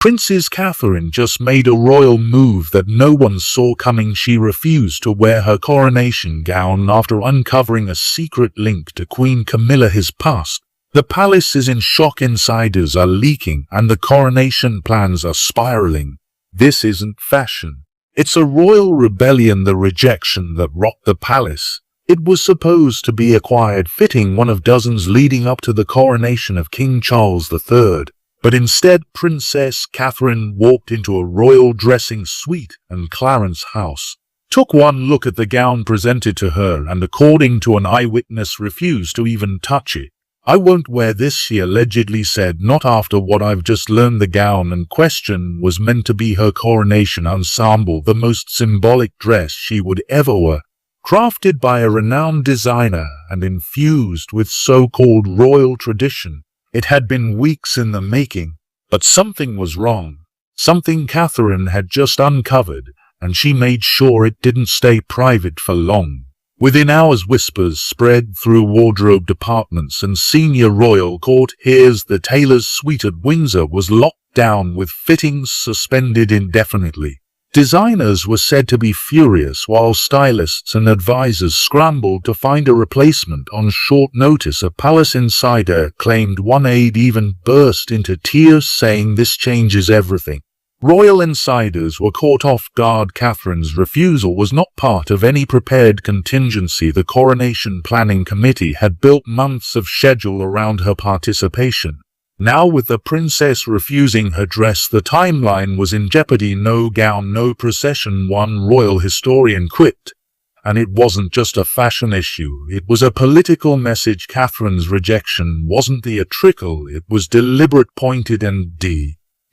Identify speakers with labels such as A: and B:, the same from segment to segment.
A: Princess Catherine just made a royal move that no one saw coming. She refused to wear her coronation gown after uncovering a secret link to Queen Camilla's past. The palace is in shock, insiders are leaking, and the coronation plans are spiraling. This isn't fashion. It's a royal rebellion, the rejection that rocked the palace. It was supposed to be a quiet fitting, one of dozens leading up to the coronation of King Charles III. But instead, Princess Catherine walked into a royal dressing suite in Clarence House, took one look at the gown presented to her, and according to an eyewitness, refused to even touch it. "I won't wear this," she allegedly said, "not after what I've just learned." The gown in question was meant to be her coronation ensemble, the most symbolic dress she would ever wear. Crafted by a renowned designer and infused with so-called royal tradition, it had been weeks in the making. But something was wrong. Something Catherine had just uncovered, and she made sure it didn't stay private for long. Within hours, whispers spread through wardrobe departments and senior royal court. Here's the tailor's suite at Windsor was locked down with fittings suspended indefinitely. Designers were said to be furious, while stylists and advisors scrambled to find a replacement on short notice. A palace insider claimed one aide even burst into tears, saying this changes everything. Royal insiders were caught off guard. Catherine's refusal was not part of any prepared contingency. The Coronation Planning Committee had built months of schedule around her participation. Now, with the princess refusing her dress, the timeline was in jeopardy. No gown, no procession, one royal historian quipped. And it wasn't just a fashion issue, it was a political message. Catherine's rejection wasn't theatrical, it was deliberate, pointed, and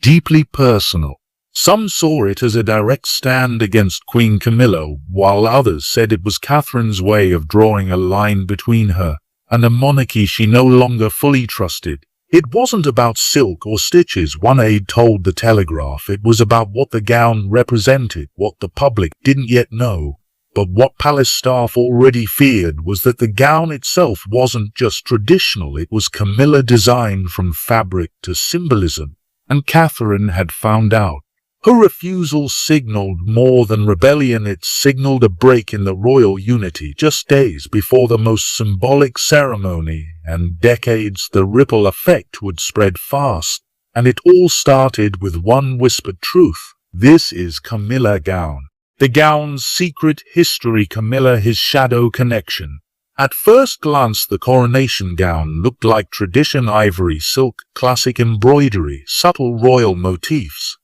A: deeply personal. Some saw it as a direct stand against Queen Camilla, while others said it was Catherine's way of drawing a line between her and a monarchy she no longer fully trusted. It wasn't about silk or stitches, one aide told the Telegraph. It was about what the gown represented, what the public didn't yet know. But what palace staff already feared was that the gown itself wasn't just traditional, it was Camilla designed from fabric to symbolism. And Catherine had found out. Her refusal signaled more than rebellion, it signaled a break in the royal unity. Just days before the most symbolic ceremony, and decades, the ripple effect would spread fast. And it all started with one whispered truth. This is Camilla gown. The gown's secret history, Camilla, his shadow connection. At first glance, the coronation gown looked like tradition: ivory, silk, classic embroidery, subtle royal motifs.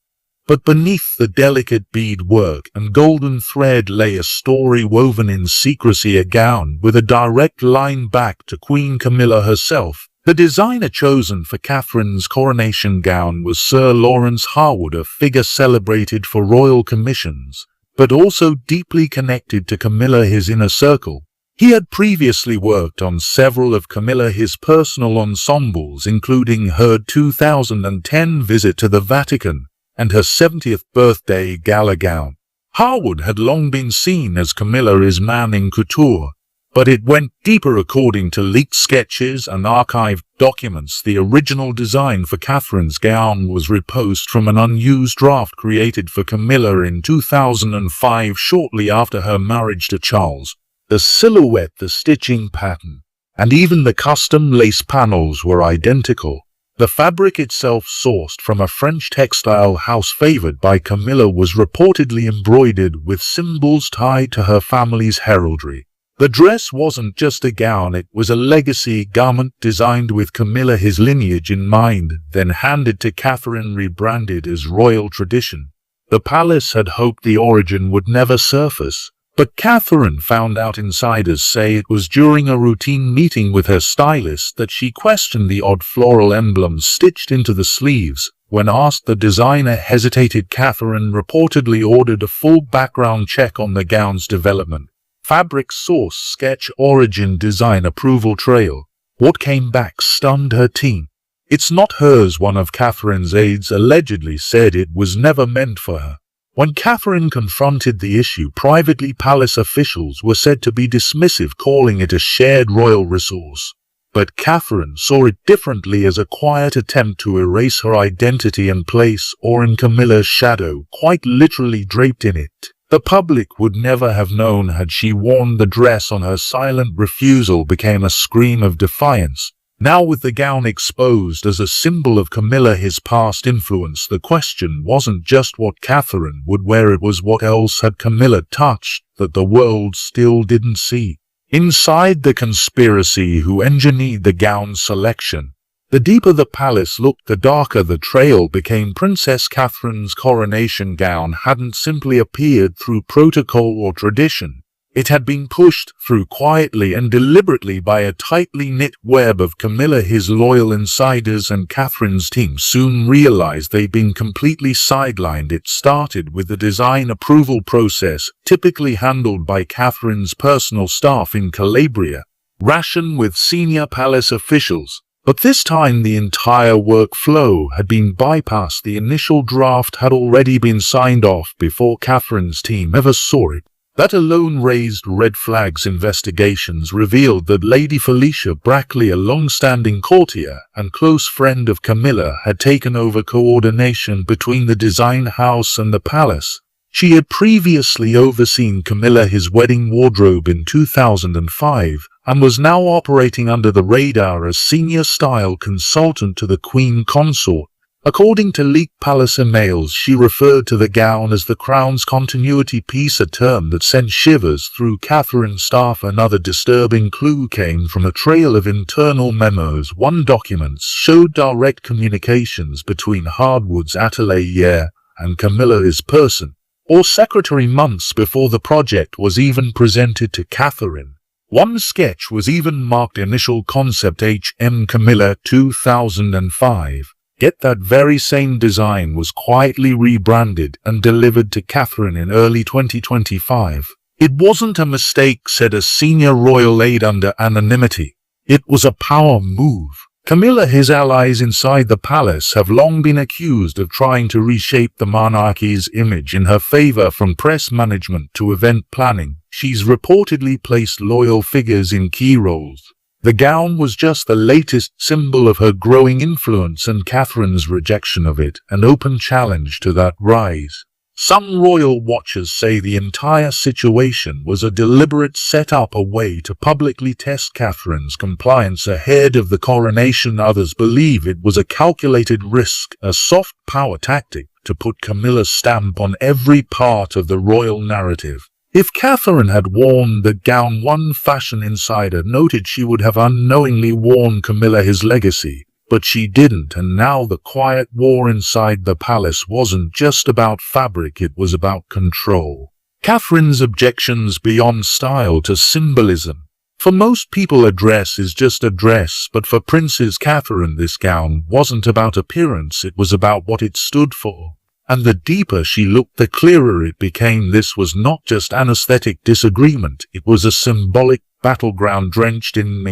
A: But beneath the delicate beadwork and golden thread lay a story woven in secrecy, a gown with a direct line back to Queen Camilla herself. The designer chosen for Catherine's coronation gown was Sir Lawrence Harwood, a figure celebrated for royal commissions, but also deeply connected to Camilla, his inner circle. He had previously worked on several of Camilla's personal ensembles, including her 2010 visit to the Vatican and her 70th birthday gala gown. Harwood had long been seen as Camilla's man in couture, but it went deeper. According to leaked sketches and archived documents, the original design for Catherine's gown was reposed from an unused draft created for Camilla in 2005, shortly after her marriage to Charles. The silhouette, the stitching pattern, and even the custom lace panels were identical. The fabric itself, sourced from a French textile house favored by Camilla, was reportedly embroidered with symbols tied to her family's heraldry. The dress wasn't just a gown, it was a legacy garment designed with Camilla's lineage in mind, then handed to Catherine, rebranded as royal tradition. The palace had hoped the origin would never surface, but Catherine found out. Insiders say it was during a routine meeting with her stylist that she questioned the odd floral emblems stitched into the sleeves. When asked, the designer hesitated. Catherine reportedly ordered a full background check on the gown's development. Fabric source, sketch, origin, design, approval trail. What came back stunned her team. It's not hers, one of Catherine's aides allegedly said. It was never meant for her. When Catherine confronted the issue privately, palace officials were said to be dismissive, calling it a shared royal resource. But Catherine saw it differently, as a quiet attempt to erase her identity and place in Camilla's shadow, quite literally draped in it. The public would never have known had she worn the dress on. Her silent refusal became a scream of defiance. Now, with the gown exposed as a symbol of Camilla, his past influence, the question wasn't just what Catherine would wear, it was what else had Camilla touched that the world still didn't see. Inside the conspiracy who engineered the gown selection. The deeper the palace looked, the darker the trail became. Princess Catherine's coronation gown hadn't simply appeared through protocol or tradition. It had been pushed through quietly and deliberately by a tightly knit web of Camilla. His loyal insiders and Catherine's team soon realized they'd been completely sidelined. It started with the design approval process, typically handled by Catherine's personal staff in Calabria, ration with senior palace officials. But this time the entire workflow had been bypassed. The initial draft had already been signed off before Catherine's team ever saw it. That alone raised red flags. Investigations revealed that Lady Felicia Brackley, a long-standing courtier and close friend of Camilla, had taken over coordination between the design house and the palace. She had previously overseen Camilla his wedding wardrobe in 2005 and was now operating under the radar as senior style consultant to the Queen Consort. According to leaked palace emails, she referred to the gown as the crown's continuity piece, a term that sent shivers through Catherine's staff. Another disturbing clue came from a trail of internal memos. One document showed direct communications between Hardwood's atelier and Camilla's person, or secretary, months before the project was even presented to Catherine. One sketch was even marked Initial Concept HM Camilla 2005. Yet that very same design was quietly rebranded and delivered to Catherine in early 2025. It wasn't a mistake, said a senior royal aide under anonymity. It was a power move. Camilla, his allies inside the palace, have long been accused of trying to reshape the monarchy's image in her favor. From press management to event planning, she's reportedly placed loyal figures in key roles. The gown was just the latest symbol of her growing influence, and Catherine's rejection of it an open challenge to that rise. Some royal watchers say the entire situation was a deliberate setup, a way to publicly test Catherine's compliance ahead of the coronation. Others believe it was a calculated risk, a soft power tactic to put Camilla's stamp on every part of the royal narrative. If Catherine had worn the gown, one fashion insider noted she would have unknowingly worn Camilla his legacy, but she didn't, and now the quiet war inside the palace wasn't just about fabric, it was about control. Catherine's objections beyond style to symbolism. For most people a dress is just a dress, but for Princess Catherine this gown wasn't about appearance, it was about what it stood for. And the deeper she looked, the clearer it became. This was not just an aesthetic disagreement, it was a symbolic battleground drenched in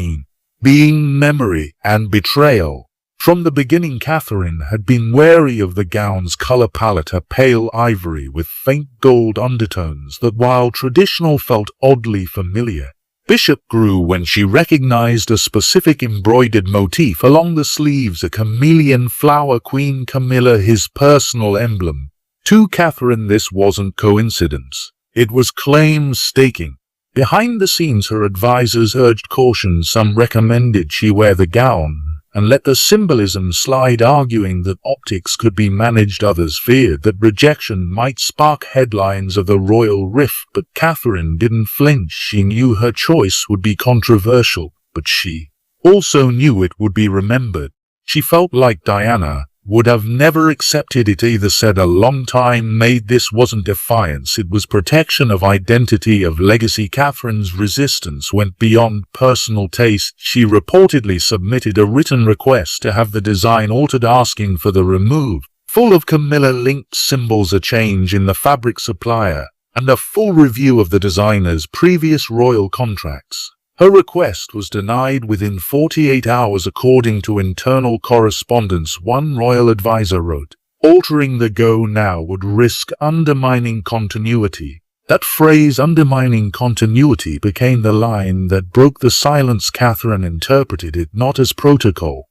A: being, memory, and betrayal. From the beginning, Catherine had been wary of the gown's color palette, a pale ivory with faint gold undertones that, while traditional, felt oddly familiar. Bishop grew when she recognized a specific embroidered motif along the sleeves, a chameleon flower, Queen Camilla, his personal emblem. To Catherine, this wasn't coincidence. It was claim staking. Behind the scenes, her advisors urged caution. Some recommended she wear the gown and let the symbolism slide, arguing that optics could be managed. Others feared that rejection might spark headlines of the royal rift, but Catherine didn't flinch. She knew her choice would be controversial, but she also knew it would be remembered. She felt like Diana would have never accepted it either, said a long-time maid. This wasn't defiance, it was protection of identity, of legacy. Catherine's resistance went beyond personal taste. She reportedly submitted a written request to have the design altered, asking for the remove, full of Camilla-linked symbols, a change in the fabric supplier, and a full review of the designer's previous royal contracts. Her request was denied within 48 hours, according to internal correspondence. One royal advisor wrote, altering the gown now would risk undermining continuity. That phrase, undermining continuity, became the line that broke the silence. Catherine interpreted it not as protocol,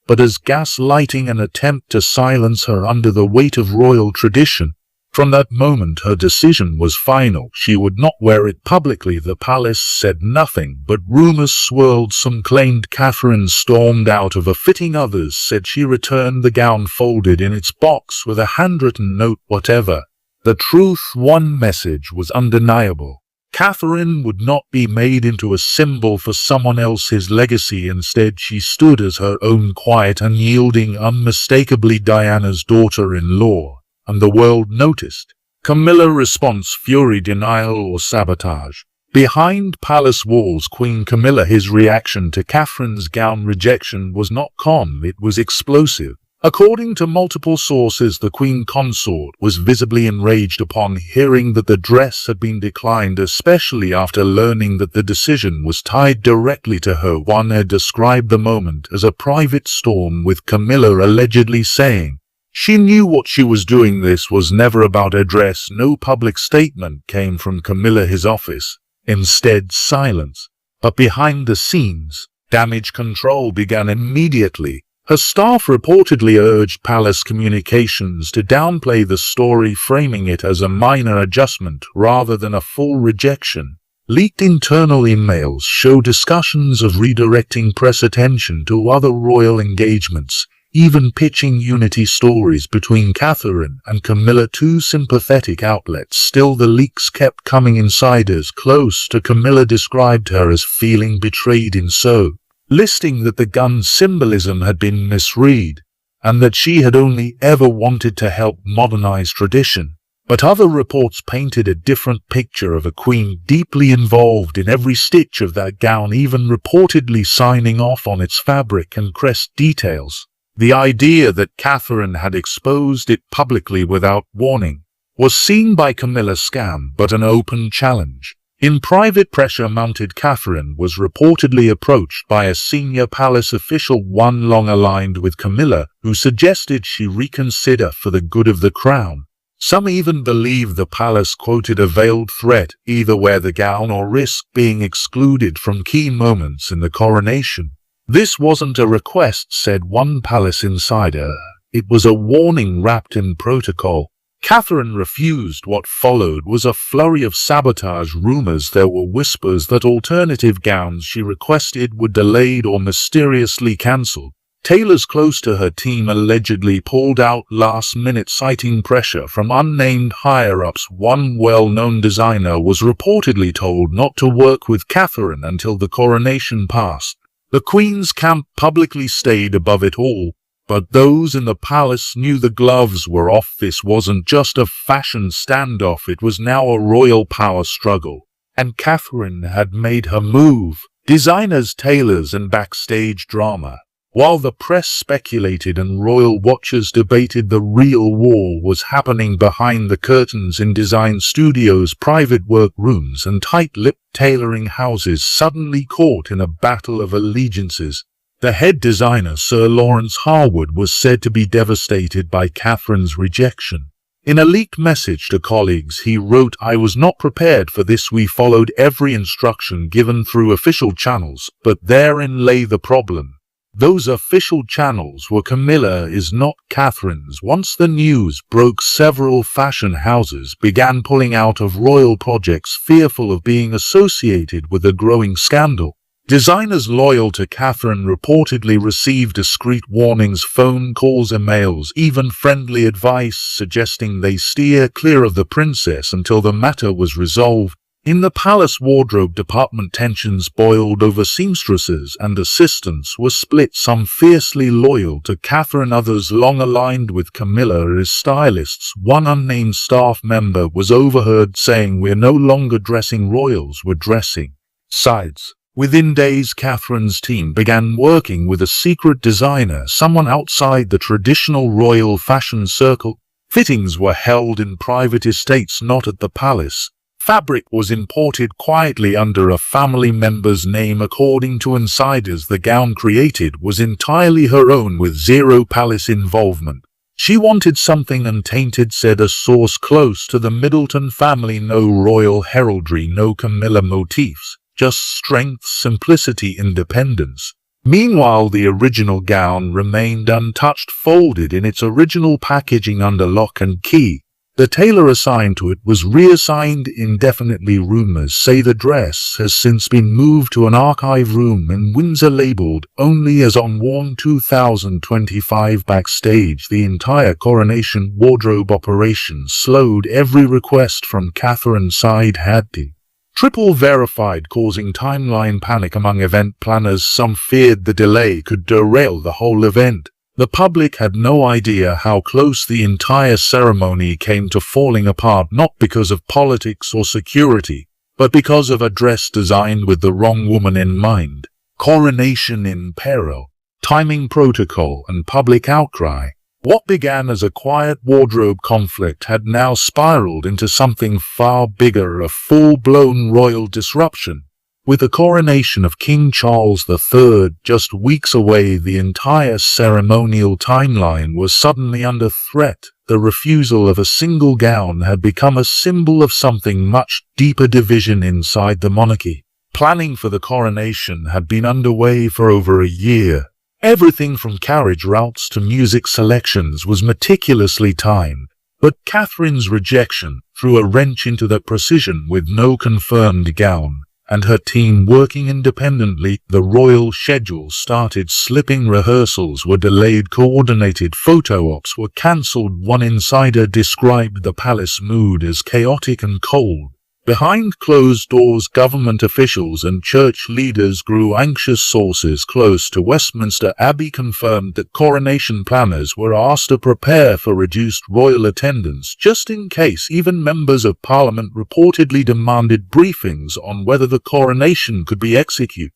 A: but as gaslighting, an attempt to silence her under the weight of royal tradition. From that moment her decision was final. She would not wear it publicly. The palace said nothing, but rumors swirled. Some claimed Catherine stormed out of a fitting, others said she returned the gown folded in its box with a handwritten note. Whatever the truth, one message was undeniable. Catherine would not be made into a symbol for someone else's legacy. Instead, she stood as her own, quiet, unyielding, unmistakably Diana's daughter-in-law. And the world noticed. Camilla response: fury, denial, or sabotage. Behind palace walls, Queen Camilla, his reaction to Catherine's gown rejection was not calm, it was explosive. According to multiple sources, the Queen Consort was visibly enraged upon hearing that the dress had been declined, especially after learning that the decision was tied directly to her. One had described the moment as a private storm, with Camilla allegedly saying she knew what she was doing. This was never about a dress. No public statement came from Camilla, his office. Instead, silence. But behind the scenes, damage control began immediately. Her staff reportedly urged palace communications to downplay the story, framing it as a minor adjustment rather than a full rejection. Leaked internal emails show discussions of redirecting press attention to other royal engagements, even pitching unity stories between Catherine and Camilla, two sympathetic outlets. Still, the leaks kept coming. Insiders close to Camilla described her as feeling betrayed in so, listing that the gun's symbolism had been misread, and that she had only ever wanted to help modernize tradition. But other reports painted a different picture of a queen deeply involved in every stitch of that gown, even reportedly signing off on its fabric and crest details. The idea that Catherine had exposed it publicly without warning was seen by Camilla scam, but an open challenge. In private, pressure mounted. Catherine was reportedly approached by a senior palace official, one long aligned with Camilla, who suggested she reconsider for the good of the crown. Some even believe the palace quoted a veiled threat: either wear the gown or risk being excluded from key moments in the coronation. This wasn't a request, said one palace insider. It was a warning wrapped in protocol. Catherine refused. What followed was a flurry of sabotage rumors. There were whispers that alternative gowns she requested were delayed or mysteriously cancelled. Tailors close to her team allegedly pulled out last minute, citing pressure from unnamed higher-ups. One well-known designer was reportedly told not to work with Catherine until the coronation passed. The Queen's camp publicly stayed above it all, but those in the palace knew the gloves were off. This wasn't just a fashion standoff, it was now a royal power struggle. And Catherine had made her move. Designers, tailors, and backstage drama. While the press speculated and royal watchers debated, the real war was happening behind the curtains in design studios, private workrooms, and tight-lipped tailoring houses, suddenly caught in a battle of allegiances. The head designer, Sir Lawrence Harwood, was said to be devastated by Catherine's rejection. In a leaked message to colleagues, he wrote, "I was not prepared for this. We followed every instruction given through official channels, but therein lay the problem. Those official channels were Camilla's, not Catherine's." Once the news broke, several fashion houses began pulling out of royal projects, fearful of being associated with a growing scandal. Designers loyal to Catherine reportedly received discreet warnings, phone calls, emails, even friendly advice suggesting they steer clear of the princess until the matter was resolved. In the palace wardrobe department, tensions boiled over. Seamstresses and assistants were split, some fiercely loyal to Catherine, others long aligned with Camilla as stylists. One unnamed staff member was overheard saying, "We're no longer dressing royals, we're dressing sides." Within days, Catherine's team began working with a secret designer, someone outside the traditional royal fashion circle. Fittings were held in private estates, not at the palace. Fabric was imported quietly under a family member's name. According to insiders, the gown created was entirely her own, with zero palace involvement. She wanted something untainted, said a source close to the Middleton family. No royal heraldry, no Camilla motifs, just strength, simplicity, independence. Meanwhile, the original gown remained untouched, folded in its original packaging under lock and key. The tailor assigned to it was reassigned indefinitely. Rumors say the dress has since been moved to an archive room in Windsor, labeled only as unworn 2025. Backstage, the entire Coronation wardrobe operation slowed. Every request from Catherine's side had to triple verified, causing timeline panic among event planners. Some feared the delay could derail the whole event. The public had no idea how close the entire ceremony came to falling apart, not because of politics or security, but because of a dress designed with the wrong woman in mind. Coronation in peril, timing protocol, and public outcry. What began as a quiet wardrobe conflict had now spiraled into something far bigger, a full-blown royal disruption. With the coronation of King Charles III just weeks away, the entire ceremonial timeline was suddenly under threat. The refusal of a single gown had become a symbol of something much deeper: division inside the monarchy. Planning for the coronation had been underway for over a year. Everything from carriage routes to music selections was meticulously timed. But Catherine's rejection threw a wrench into that precision. With no confirmed gown, and her team working independently, the royal schedule started slipping. Rehearsals were delayed, coordinated photo ops were cancelled. One insider described the palace mood as chaotic and cold. Behind closed doors, government officials and church leaders grew anxious. Sources close to Westminster Abbey confirmed that coronation planners were asked to prepare for reduced royal attendance just in case. Even members of parliament reportedly demanded briefings on whether the coronation could be executed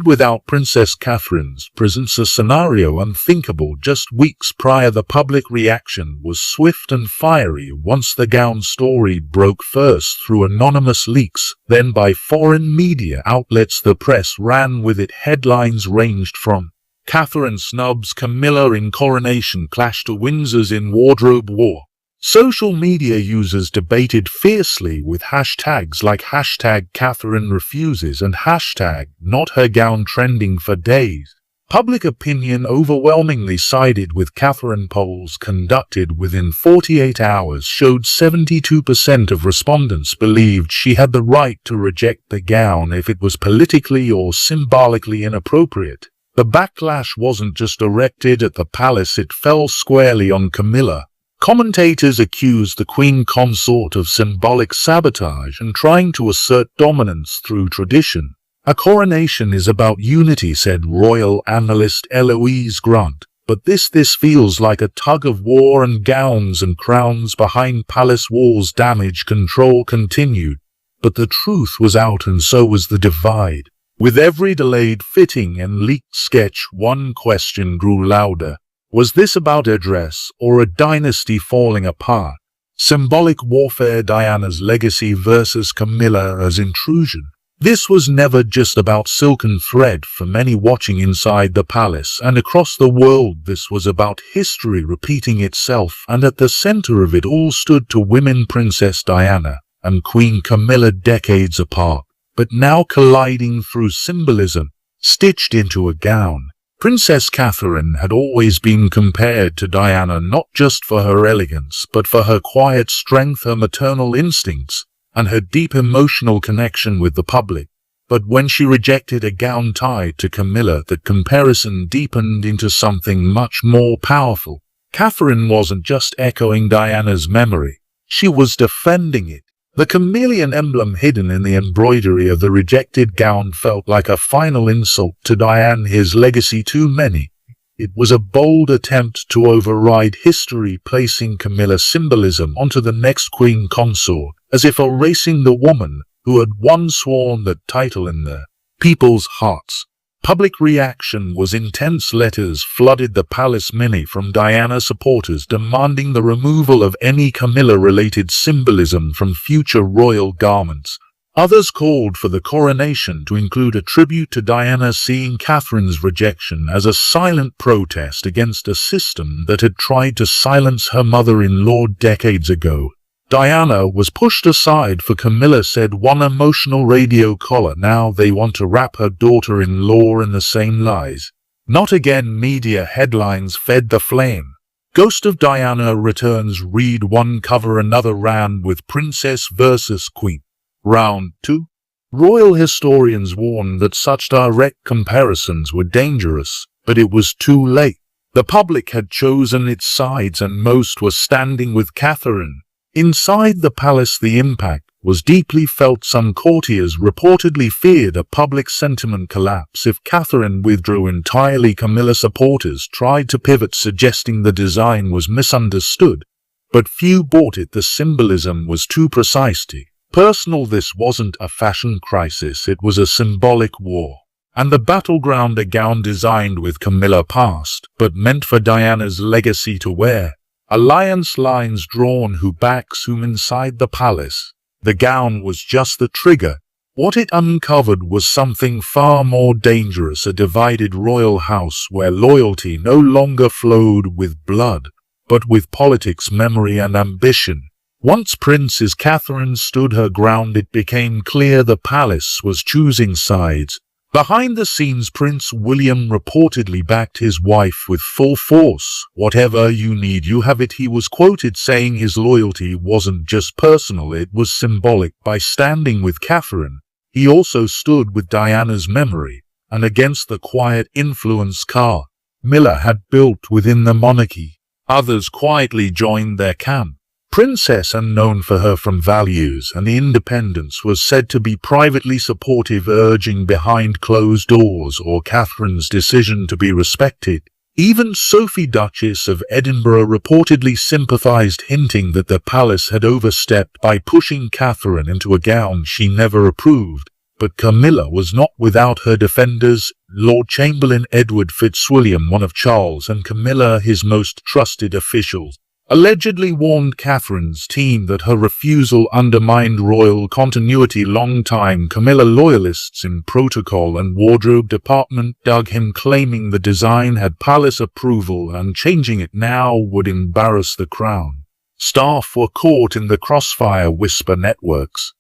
A: without Princess Catherine's presence, a scenario unthinkable just weeks prior. The public reaction was swift and fiery once the gown story broke, first through anonymous leaks, then by foreign media outlets. The press ran with it. Headlines ranged from "Catherine snubs Camilla in coronation clash" to "Windsor's in wardrobe war." Social media users debated fiercely, with hashtags like #CatherineRefuses and #NotHerGown trending for days. Public opinion overwhelmingly sided with Catherine. Polls conducted within 48 hours showed 72% of respondents believed she had the right to reject the gown if it was politically or symbolically inappropriate. The backlash wasn't just directed at the palace, it fell squarely on Camilla. Commentators accused the Queen Consort of symbolic sabotage and trying to assert dominance through tradition. "A coronation is about unity," said royal analyst Eloise Grant, "but this feels like a tug of war, and gowns and crowns behind palace walls." Damage control continued, but the truth was out, and so was the divide. With every delayed fitting and leaked sketch, one question grew louder. Was this about a dress or a dynasty falling apart? Symbolic warfare, Diana's legacy versus Camilla's intrusion. This was never just about silken thread. For many watching inside the palace and across the world, this was about history repeating itself, and at the center of it all stood two women, Princess Diana and Queen Camilla, decades apart, but now colliding through symbolism, stitched into a gown. Princess Catherine had always been compared to Diana, not just for her elegance, but for her quiet strength, her maternal instincts, and her deep emotional connection with the public. But when she rejected a gown tied to Camilla, that comparison deepened into something much more powerful. Catherine wasn't just echoing Diana's memory, she was defending it. The chameleon emblem hidden in the embroidery of the rejected gown felt like a final insult to Diane, his legacy. Too many. It was a bold attempt to override history, placing Camilla's symbolism onto the next queen consort, as if erasing the woman who had once worn that title in the people's hearts. Public reaction was intense. Letters flooded the palace, many from Diana supporters demanding the removal of any Camilla-related symbolism from future royal garments. Others called for the coronation to include a tribute to Diana, seeing Catherine's rejection as a silent protest against a system that had tried to silence her mother-in-law decades ago. Diana was pushed aside for Camilla, said one emotional radio caller. Now they want to wrap her daughter-in-law in the same lies. Not again. Media headlines fed the flame. Ghost of Diana returns. Read one cover. Another ran with Princess versus Queen. Round 2. Royal historians warned that such direct comparisons were dangerous, but it was too late. The public had chosen its sides and most were standing with Catherine. Inside the palace, the impact was deeply felt. Some courtiers reportedly feared a public sentiment collapse if Catherine withdrew entirely. Camilla supporters tried to pivot, suggesting the design was misunderstood, but few bought it. The symbolism was too precise to personal. This wasn't a fashion crisis, it was a symbolic war. And the battleground, a gown designed with Camilla past, but meant for Diana's legacy to wear. Alliance lines drawn, who backs whom inside the palace. The gown was just the trigger. What it uncovered was something far more dangerous, a divided royal house where loyalty no longer flowed with blood, but with politics, memory and ambition. Once Princess Catherine stood her ground, it became clear the palace was choosing sides. Behind the scenes, Prince William reportedly backed his wife with full force. "Whatever you need, you have it," he was quoted saying his loyalty wasn't just personal, it was symbolic. By standing with Catherine, he also stood with Diana's memory and against the quiet influence Camilla had built within the monarchy. Others quietly joined their camp. Princess, unknown for her from values and independence, was said to be privately supportive, urging behind closed doors or Catherine's decision to be respected. Even Sophie, Duchess of Edinburgh, reportedly sympathized, hinting that the palace had overstepped by pushing Catherine into a gown she never approved. But Camilla was not without her defenders. Lord Chamberlain Edward Fitzwilliam, one of Charles and Camilla his most trusted officials, allegedly warned Catherine's team that her refusal undermined royal continuity. Longtime Camilla loyalists in protocol and wardrobe department dug him, claiming the design had palace approval and changing it now would embarrass the crown. Staff were caught in the crossfire. Whisper networks